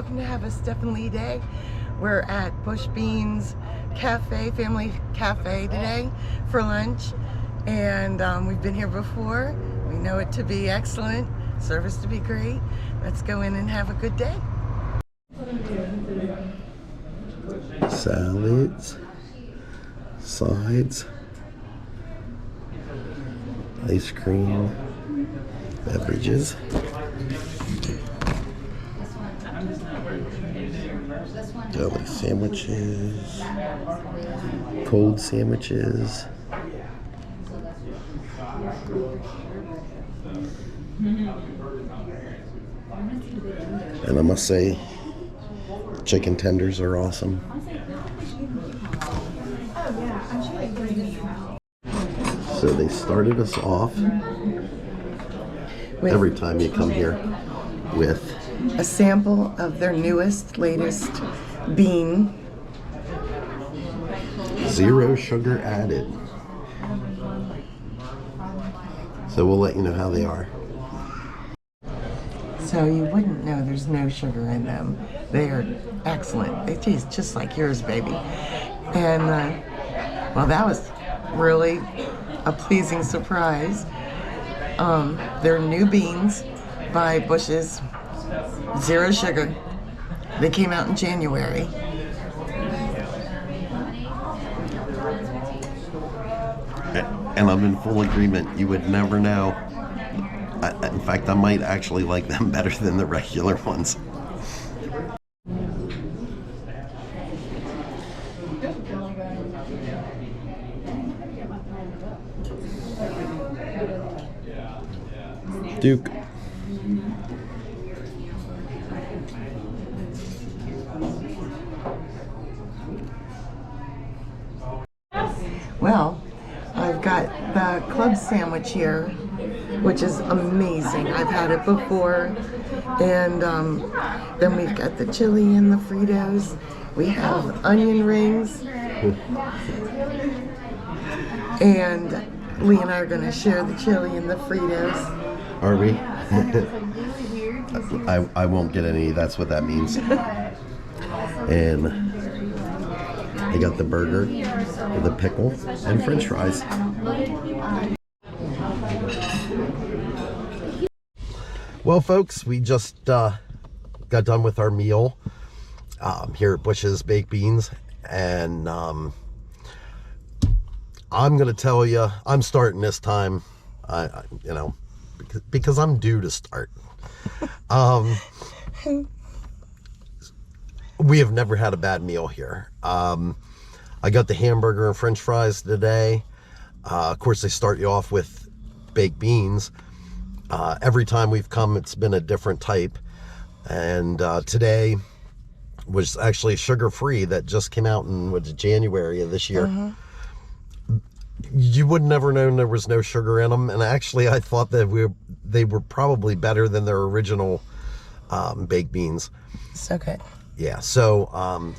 welcome to have a Steph-N-Lee day. We're at Bush Beans Cafe, Family Cafe today for lunch, and we've been here before. We know it to be excellent, service to be great. Let's go in and have a good day. Salads, sides, ice cream, beverages. Deli sandwiches, cold sandwiches. And I must say, chicken tenders are awesome. So they started us off every time you come here with a sample of their latest bean. 0 sugar added. So we'll let you know how they are. So you wouldn't know there's no sugar in them. They are excellent. They taste just like yours, baby. And well, that was really a pleasing surprise. They're new beans by Bush's, 0 sugar. They came out in January. And I'm in full agreement. You would never know. In fact, I might actually like them better than the regular ones. Duke. Well, I've got the club sandwich here, which is amazing. I've had it before. And then we've got the chili and the Fritos. We have onion rings. And Lee and I are going to share the chili and the Fritos. Are we? I won't get any. That's what that means. And I got the burger with the pickle and french fries. Well, folks, we just got done with our meal here at Bush's Baked Beans. And I'm going to tell you, I'm starting this time, you know, because I'm due to start. We have never had a bad meal here. I got the hamburger and french fries today. Of course, they start you off with baked beans. Every time we've come, it's been a different type. And today was actually sugar-free that just came out in January of this year. You would never known there was no sugar in them, and actually I thought that they were probably better than their original baked beans. So good. Yeah, so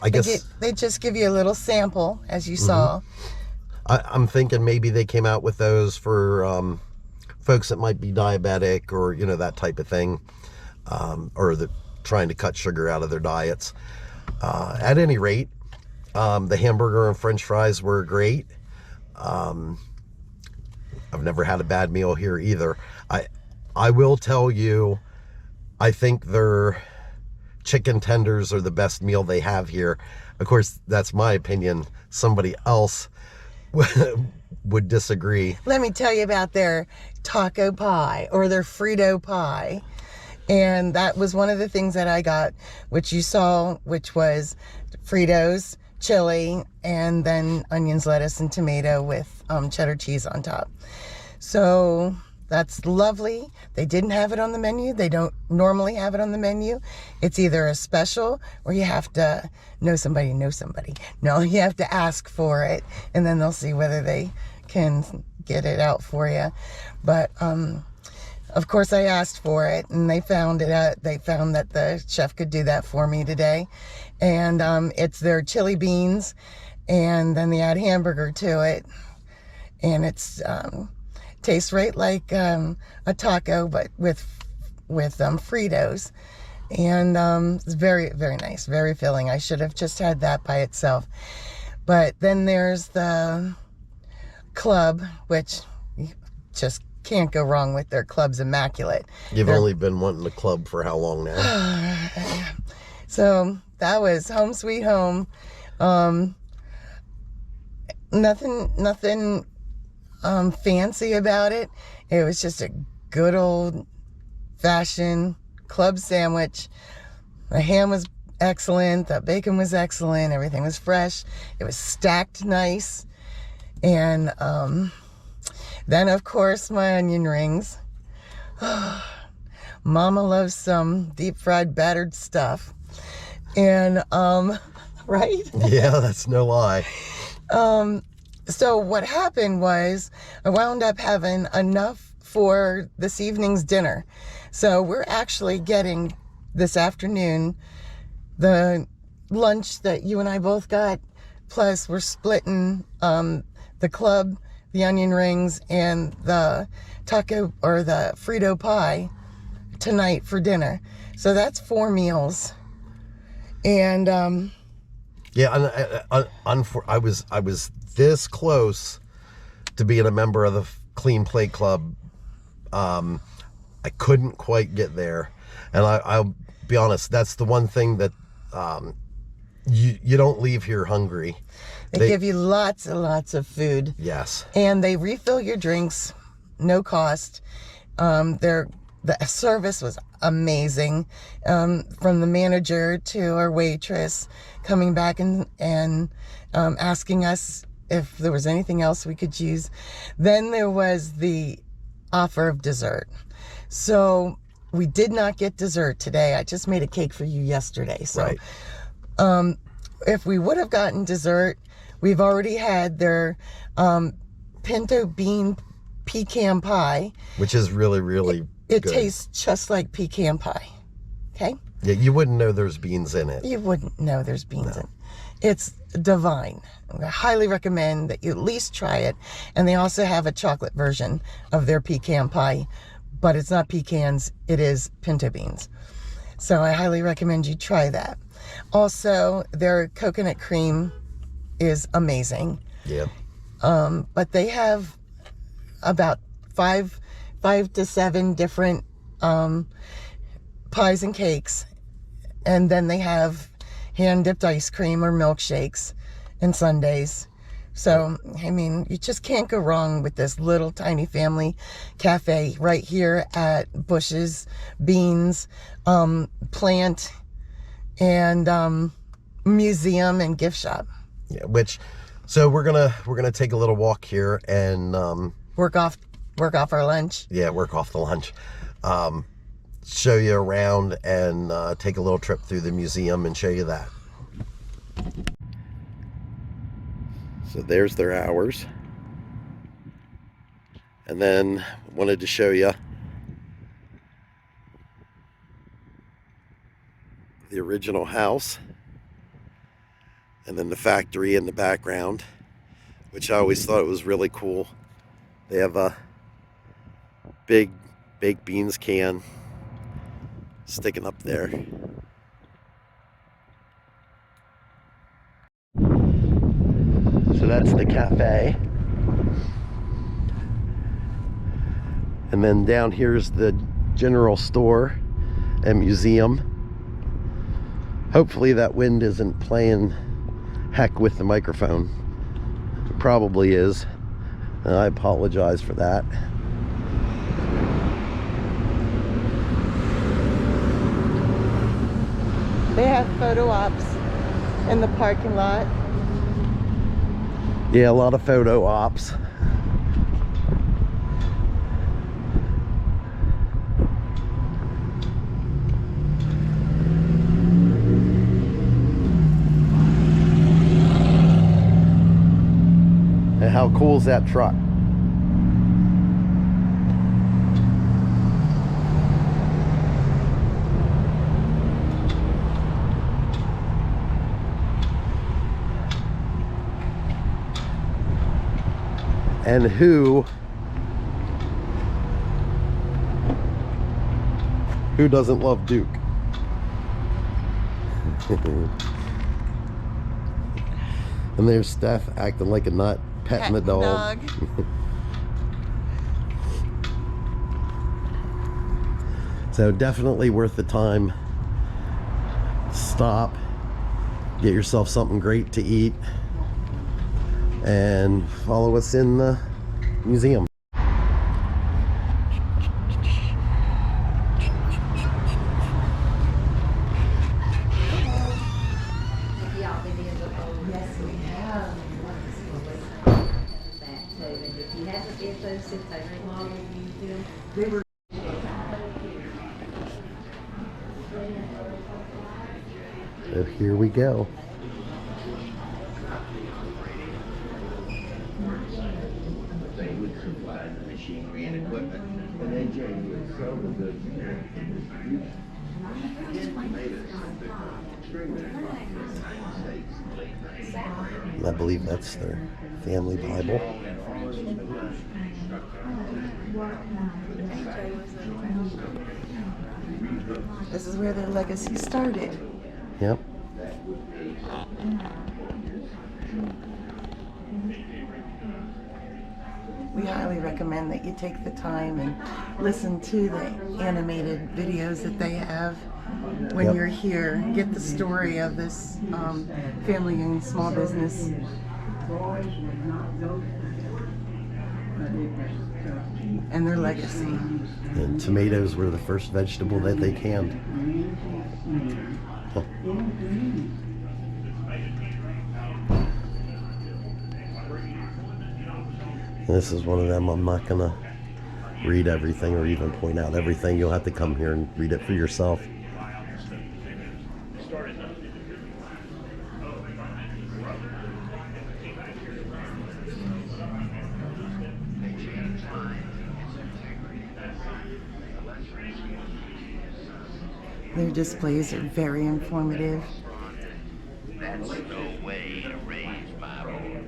I guess they just give you a little sample, as you saw. I'm thinking maybe they came out with those for folks that might be diabetic or, you know, that type of thing, or trying to cut sugar out of their diets. At any rate, the hamburger and french fries were great. I've never had a bad meal here either. I will tell you, I think their chicken tenders are the best meal they have here. Of course, that's my opinion. Somebody else would disagree. Let me tell you about their taco pie or their Frito pie. And that was one of the things that I got, which you saw, which was Fritos, chili, and then onions, lettuce, and tomato with cheddar cheese on top. So that's lovely. They didn't have it on the menu. They don't normally have it on the menu. It's either a special or you have to know somebody. No, you have to ask for it, and then they'll see whether they can get it out for you. But of course I asked for it, and they found it out. They found that the chef could do that for me today. And it's their chili beans, and then they add hamburger to it, and it's tastes right like a taco, but with Fritos. And it's very, very nice, very filling. I should have just had that by itself. But then there's the club, which you just can't go wrong with. Their club's immaculate. You've only been wanting the club for how long now? So that was home sweet home. Nothing fancy about it. It was just a good old fashioned club sandwich. The ham was excellent. The bacon was excellent. Everything was fresh. It was stacked nice. And then, of course, my onion rings. Mama loves some deep fried battered stuff. And, right? Yeah, that's no lie. So what happened was I wound up having enough for this evening's dinner. So we're actually getting this afternoon the lunch that you and I both got, plus we're splitting the club, the onion rings, and the taco or the Frito pie tonight for dinner. So that's 4 meals. And yeah, I was this close to being a member of the Clean Plate Club. I couldn't quite get there, and I'll be honest, that's the one thing that you don't leave here hungry. They give you lots and lots of food. Yes. And they refill your drinks, no cost. The service was amazing. From the manager to our waitress coming back and asking us if there was anything else we could use. Then there was the offer of dessert. So we did not get dessert today. I just made a cake for you yesterday. So right. If we would have gotten dessert, we've already had their pinto bean pecan pie, which is really, really it good. Tastes just like pecan pie. Okay? Yeah, you wouldn't know there's beans in it. You wouldn't know there's beans in it. It's divine. I highly recommend that you at least try it. And they also have a chocolate version of their pecan pie, but it's not pecans, it is pinto beans. So I highly recommend you try that. Also, their coconut cream is amazing. Yeah. But they have about five to 7 different pies and cakes. And then they have hand-dipped ice cream or milkshakes and sundaes. So, I mean, you just can't go wrong with this little tiny family cafe right here at Bush's Beans Plant and Museum and Gift Shop. Yeah, so we're gonna take a little walk here and work off our lunch. Yeah, work off the lunch. Show you around and take a little trip through the museum and show you that. So there's their hours. And then wanted to show you the original house and then the factory in the background, which I always thought was really cool. They have a big baked beans can sticking up there. So that's the cafe. And then down here's the general store and museum. Hopefully that wind isn't playing heck with the microphone. It probably is. And I apologize for that. They have photo ops in the parking lot. Yeah, a lot of photo ops. And how cool is that truck? And who doesn't love Duke? And there's Steph acting like a nut, petting the dog. So definitely worth the time. Stop, get yourself something great to eat, and follow us in the museum. So here we go. They would supply the machinery and equipment, and AJ would sell the goods. I believe that's their family Bible. This is where their legacy started. Yep. We highly recommend that you take the time and listen to the animated videos that they have when Yep. you're here. Get the story of this family and small business. And their legacy. And tomatoes were the first vegetable that they canned. Huh. This is one of them. I'm not gonna read everything or even point out everything. You'll have to come here and read it for yourself. Their displays are very informative. That's no way to raise my boy.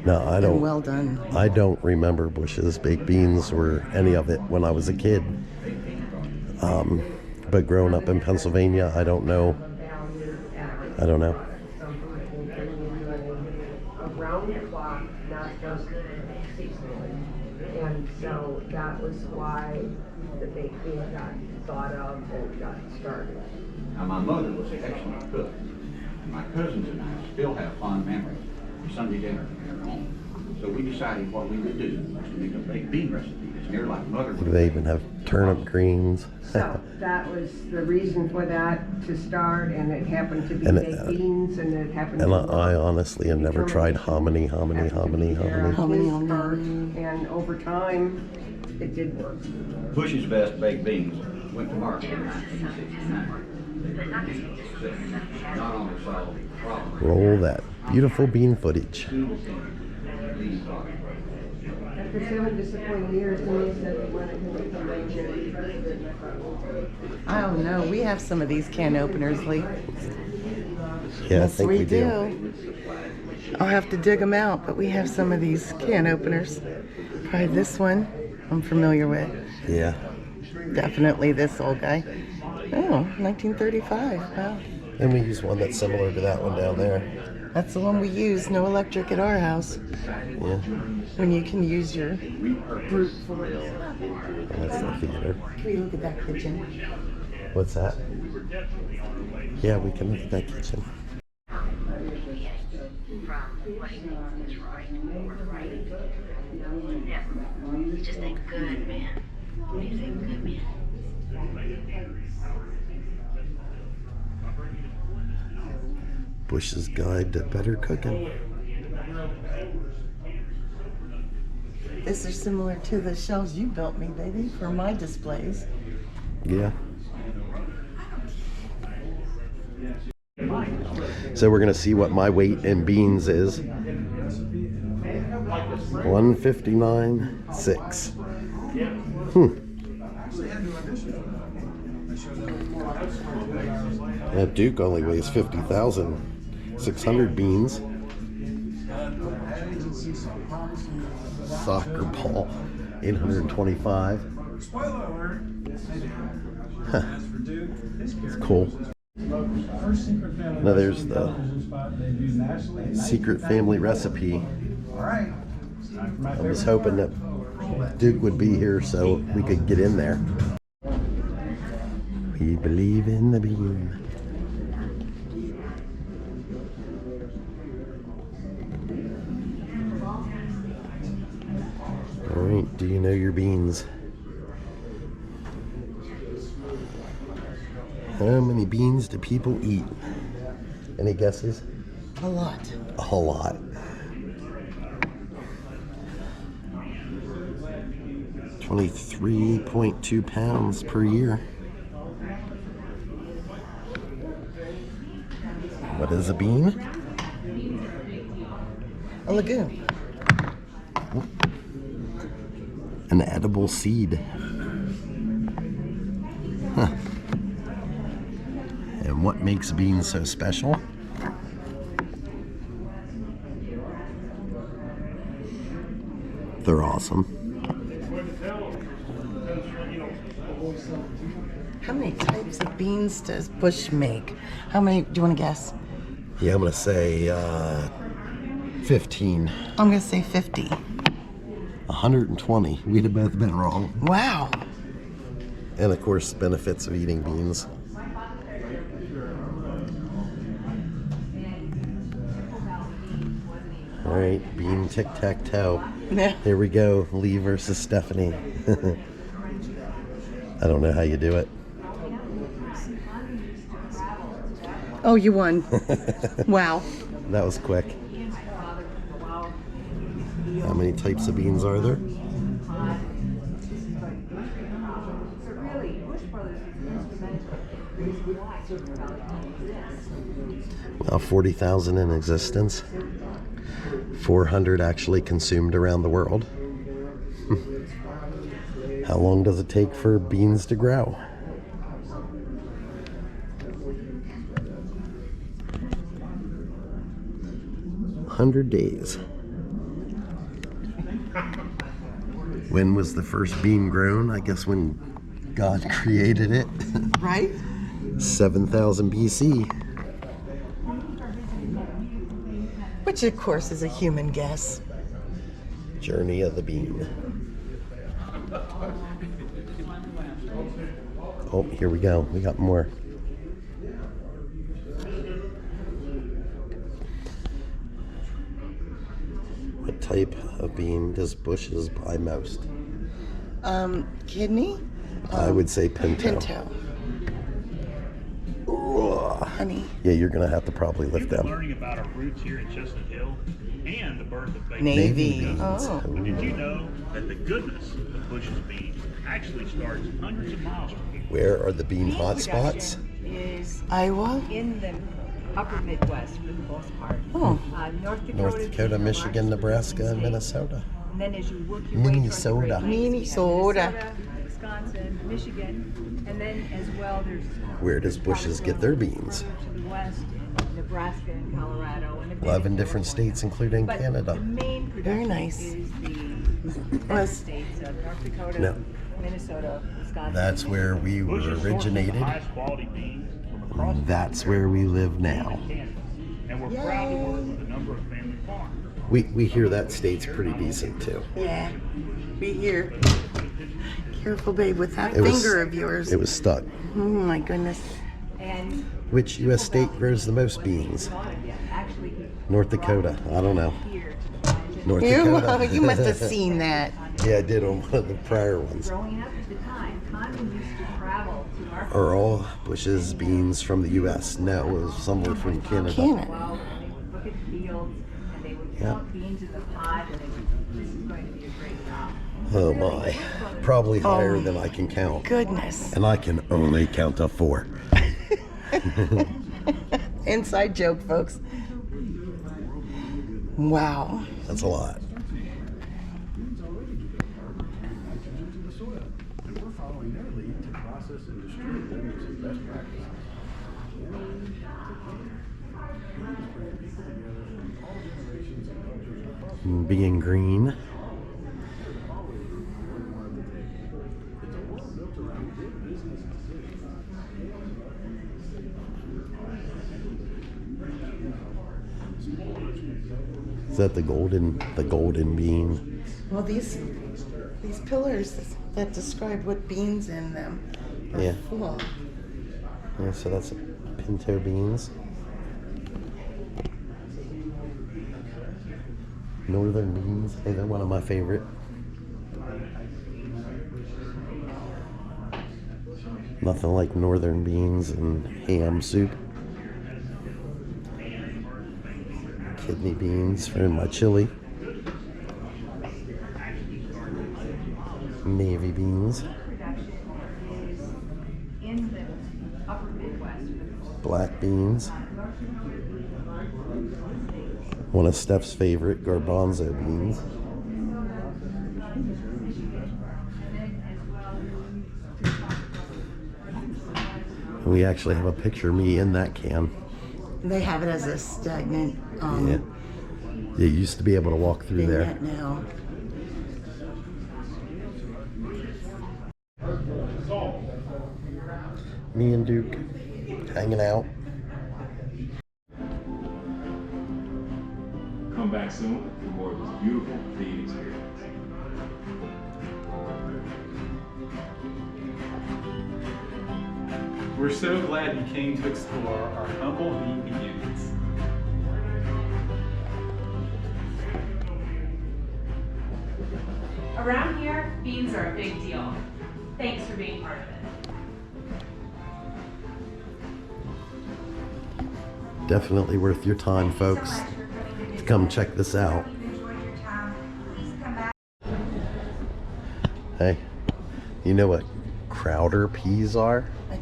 No, I And don't. well done. I don't remember Bush's baked beans or any of it when I was a kid. But growing up in Pennsylvania, I don't know. I don't know. Around the clock, not just seasonally. And so that was why the baked bean got thought of and got started. Now, my mother was an excellent cook. And my cousins and I still have fond memories of Sunday dinner in her home. So we decided what we would do was to make a baked bean recipe. It's near like mother would. They even have turnip greens. So that was the reason for that to start, and it happened to be And, baked beans, and it happened And to I honestly have never tried hominy. Hominy. And over time, it did work. Bush's best baked beans went to market in 1969. Not only solved the problem, Roll that beautiful bean footage. After 7 disappointing years, then they said they wanted to make a major. I don't know. We have some of these can openers, Lee. Yeah, I Yes, think we do. I'll have to dig them out, but we have some of these can openers. Probably this one I'm familiar with. Yeah. Definitely this old guy. Oh, 1935. Wow. And we use one that's similar to that one down there. That's the one we use. No electric at our house. Yeah. When you can use your brute force. That's the theater. Can we look at that kitchen? What's that? Yeah, we can look at that kitchen. You just ain't good, man. You just ain't good, man. Bush's Guide to Better Cooking. This is similar to the shelves you built me, baby, for my displays. Yeah. So we're gonna see what my weight in beans is. 159.6. That Duke only weighs 50,600 beans. Soccer ball, 825. Huh. It's cool. Now there's the secret family recipe. I was hoping that Duke would be here so we could get in there. We believe in the bean. All right, do you know your beans? How many beans do people eat? Any guesses? A lot. A lot. $23.2 pounds per year. What is a bean? A legume. An edible seed. Huh. And what makes beans so special? They're awesome. How many types of beans does Bush make? How many do you want to guess? Yeah, I'm gonna say 15. I'm going to say 50. 120. We'd have both been wrong. Wow. And of course, benefits of eating beans. All right, bean tic-tac-toe. Yeah. Here we go, Lee versus Steph-N-Lee. I don't know how you do it. Oh, you won. Wow. That was quick. How many types of beans are there? Well, 40,000 in existence. 400 actually consumed around the world. How long does it take for beans to grow? 100 days. When was the first bean grown? I guess when God created it. Right? 7,000 BC. Which, of course, is a human guess. Journey of the bean. Oh, here we go. We got more. What type of bean does Bush's buy most? Kidney? I would say pinto. Pinto. Ugh. Honey. Yeah, you're gonna have to probably lift You've been them. learning about our roots here at Chestnut Hill and the birth of baby. Navy. beans. Oh. But did you know that the goodness of Bush's beans actually starts hundreds of miles from here? Where are the bean hot spots? Is Iowa? in the upper Midwest for the most part. Oh. North Dakota, North Dakota, Michigan, Nebraska, and Minnesota. And then as you work your way towards the Minnesota. Great Lakes, Minnesota. Minnesota, Wisconsin, Michigan, and then as well there's Where does Bush's get their beans? to the west, Nebraska and Colorado, and 11 different states, including but Canada. the main production Very nice. is the states of North Dakota, No. Minnesota, Wisconsin. That's where we were Bush's sources the originated. highest quality beans from across the That's where we live now. Canada. And we're proud to work with a number of family farms. We hear that state's pretty decent too. Yeah. Be here. Careful, babe, with that It was- finger of yours. It was stuck. Oh, my goodness. And Which U.S. state grows the most beans? actually North Dakota. I don't know. here. North You, Dakota. you must have seen that. Yeah, I did on one of the prior ones. Growing up at the time, Condon used to travel to our Are all Bush's beans from the U.S.? No, it was somewhere from Canada. Canada. well, and they would look at fields and they would Yeah. plunk beans in the pod and they would, this is going to be a great crop. Oh my. Probably higher than I can count. Goodness. And I can only count to 4. Inside joke, folks. Wow. That's a lot. Being green. Is that the golden bean? Well, these pillars that describe what beans in them are Yeah. full. Yeah, so that's pinto beans. Northern beans. Hey, they're one of my favorite. Nothing like northern beans and ham soup. Kidney beans for my chili. Navy beans. In the upper Midwest. Black beans. One of Steph's favorite, garbanzo beans. We actually have a picture of me in that can. They have it as a stagnant Yeah. You used to be able to walk through there. vignette now. Me and Duke hanging out. Come back soon for more of this beautiful feed experience. We're so glad you came to explore our humble bean beginnings. Around here, beans are a big deal. Thanks for being part of it. Definitely worth your time, folks, to come check this out. Hey, you know what Crowder peas are? I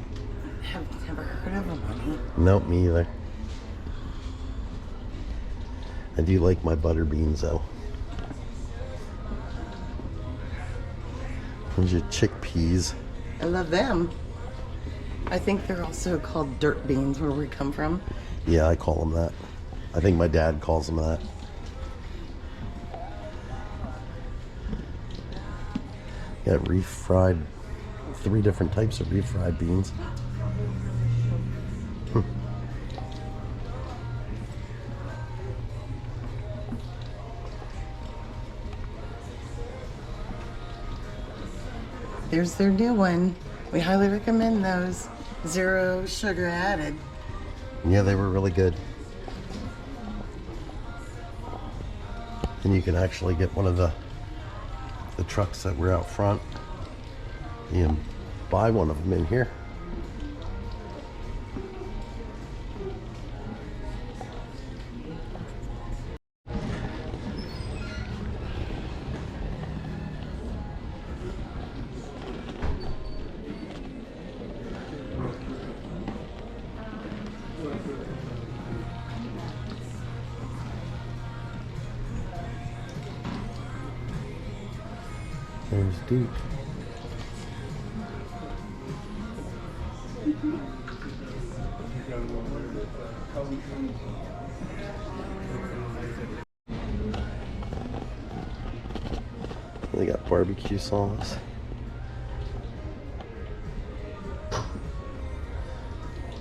have never heard of them, honey. Nope, me either. I do like my butter beans though. Those are chickpeas. I love them. I think they're also called dirt beans where we come from. Yeah, I call them that. I think my dad calls them that. Got refried, 3 different types of refried beans. There's their new one. We highly recommend those. 0 sugar added. Yeah, they were really good. And you can actually get one of the trucks that were out front and buy one of them in here. There's Duke. They got barbecue sauce.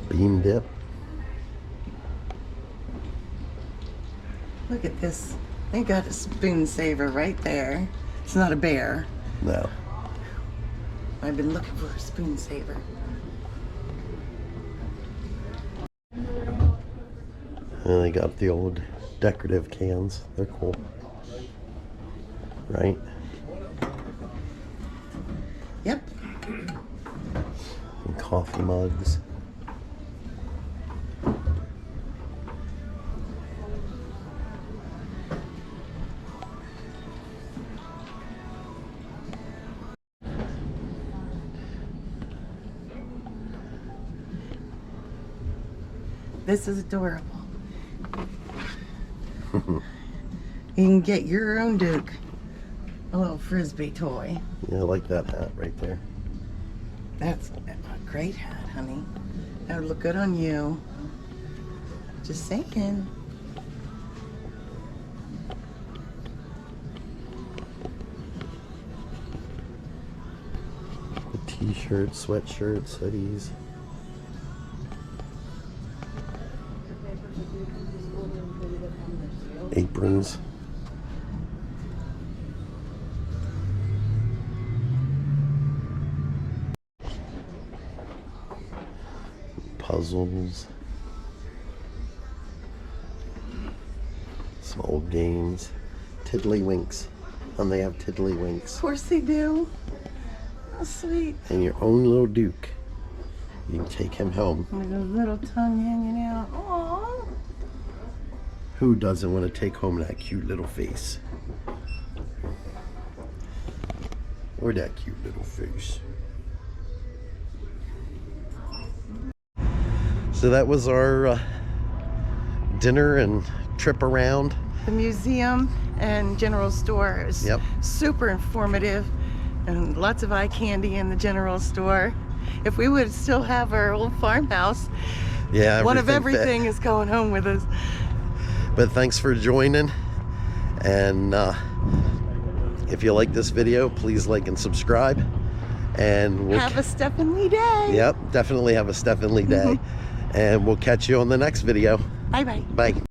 Bean dip. Look at this. They got a spoon saver right there. It's not a bear. No. I've been looking for a spoon saver. And they got the old decorative cans. They're cool. Right? Yep. And coffee mugs. This is adorable. You can get your own Duke. A little frisbee toy. Yeah, I like that hat right there. That's a great hat, honey. That would look good on you. Just saying. The T-shirts, sweatshirts, hoodies. Aprons. Puzzles. Some old games. Tiddlywinks. And they have tiddlywinks. Of course they do. Oh, sweet. And your own little Duke. You can take him home. With a little tongue hanging out. Aww. Who doesn't want to take home that cute little face? Or that cute little face. So that was our dinner and trip around The museum and general store is Yep. super informative, and lots of eye candy in the general store. If we would still have our old farmhouse, Yeah, one of everything fit. everything is going home with us. But thanks for joining, and if you like this video, please like and subscribe, and we'll Have a Steph-N-Lee day. Yep, definitely have a Steph-N-Lee day. And we'll catch you on the next video. Bye bye. Bye.